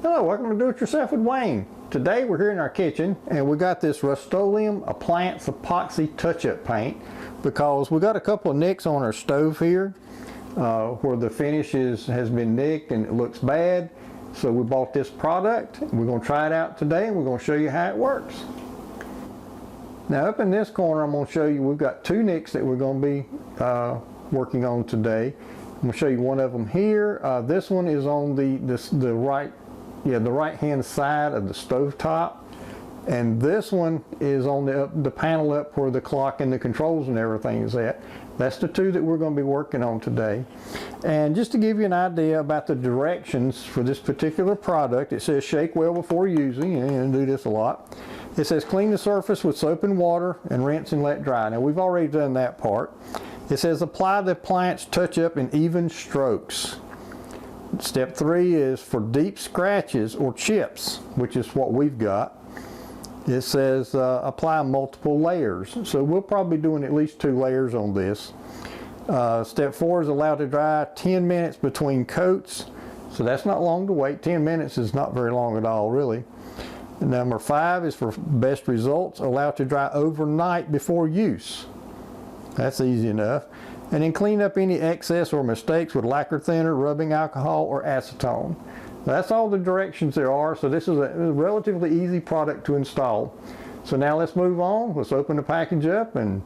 Hello, welcome to Do It Yourself with Wayne. Today we're here in our kitchen and we got this Rust-oleum Appliance Epoxy touch-up paint because we got a couple of nicks on our stove here where the finish has been nicked and it looks bad. So we bought this product. We're going to try it out today and we're going to show you how it works. Now up in this corner I'm going to show you we've got two nicks that we're going to be working on today. I'm going to show you one of them here. This one is on the right hand side of the stove top, and this one is on the panel up where the clock and the controls and everything is at. That's the two that we're going to be working on today. And just to give you an idea about the directions for this particular product, it says shake well before using, and do this a lot. It says clean the surface with soap and water and rinse and let dry. Now we've already done that part. It says apply the appliance touch up in even strokes. Step 3 is for deep scratches or chips, which is what we've got. It says apply multiple layers. So we'll probably be doing at least 2 layers on this. Step 4 is allow to dry 10 minutes between coats. So that's not long to wait. 10 minutes is not very long at all, really. And number 5 is for best results. Allow to dry overnight before use. That's easy enough. And then clean up any excess or mistakes with lacquer thinner, rubbing alcohol, or acetone. That's all the directions there are, so this is a relatively easy product to install. So now let's move on. Let's open the package up and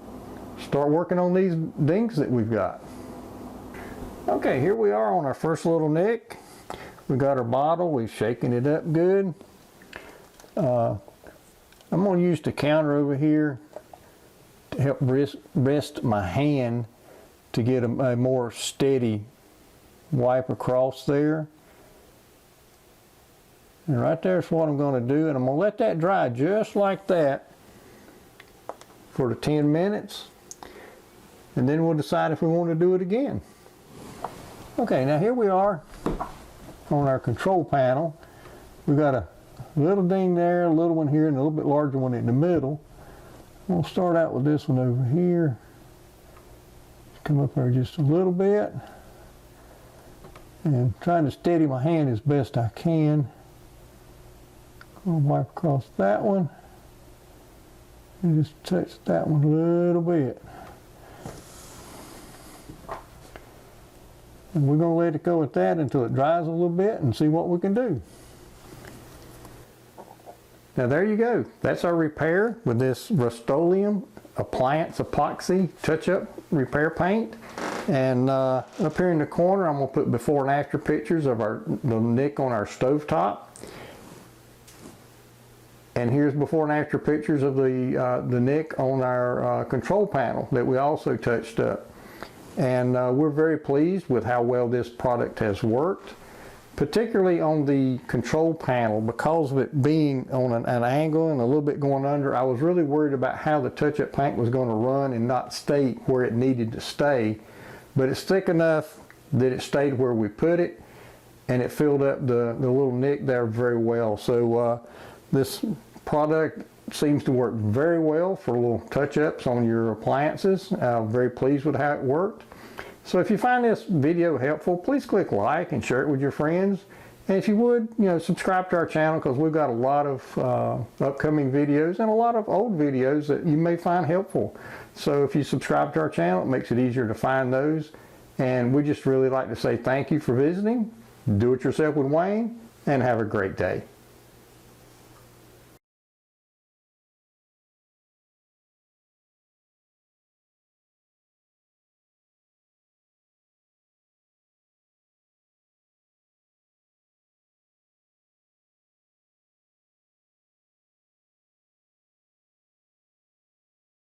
start working on these dings that we've got. Okay, here we are on our first little nick. We got our bottle, we've shaken it up good. I'm going to use the counter over here to help rest my hand to get a more steady wipe across there. And right there's what I'm going to do, and I'm going to let that dry just like that for the 10 minutes, and then we'll decide if we want to do it again. Okay, now here we are on our control panel. We've got a little ding there, a little one here, and a little bit larger one in the middle. We'll start out with this one over here. Come up there just a little bit and trying to steady my hand as best I can. I'll wipe across that one and just touch that one a little bit. And we're going to let it go at that until it dries a little bit and see what we can do. Now there you go. That's our repair with this Rust-oleum Appliance Epoxy touch-up repair paint. And up here in the corner I'm going to put before and after pictures of the nick on our stove top. And here's before and after pictures of the nick on our control panel that we also touched up. And we're very pleased with how well this product has worked, particularly on the control panel. Because of it being on an angle and a little bit going under, I was really worried about how the touch-up paint was going to run and not stay where it needed to stay. But it's thick enough that it stayed where we put it, and it filled up the little nick there very well. So this product seems to work very well for little touch-ups on your appliances. I'm very pleased with how it worked. So if you find this video helpful, please click like and share it with your friends. And if you would, subscribe to our channel, because we've got a lot of upcoming videos and a lot of old videos that you may find helpful. So if you subscribe to our channel, it makes it easier to find those. And we just really like to say thank you for visiting. Do it yourself with Wayne, and have a great day.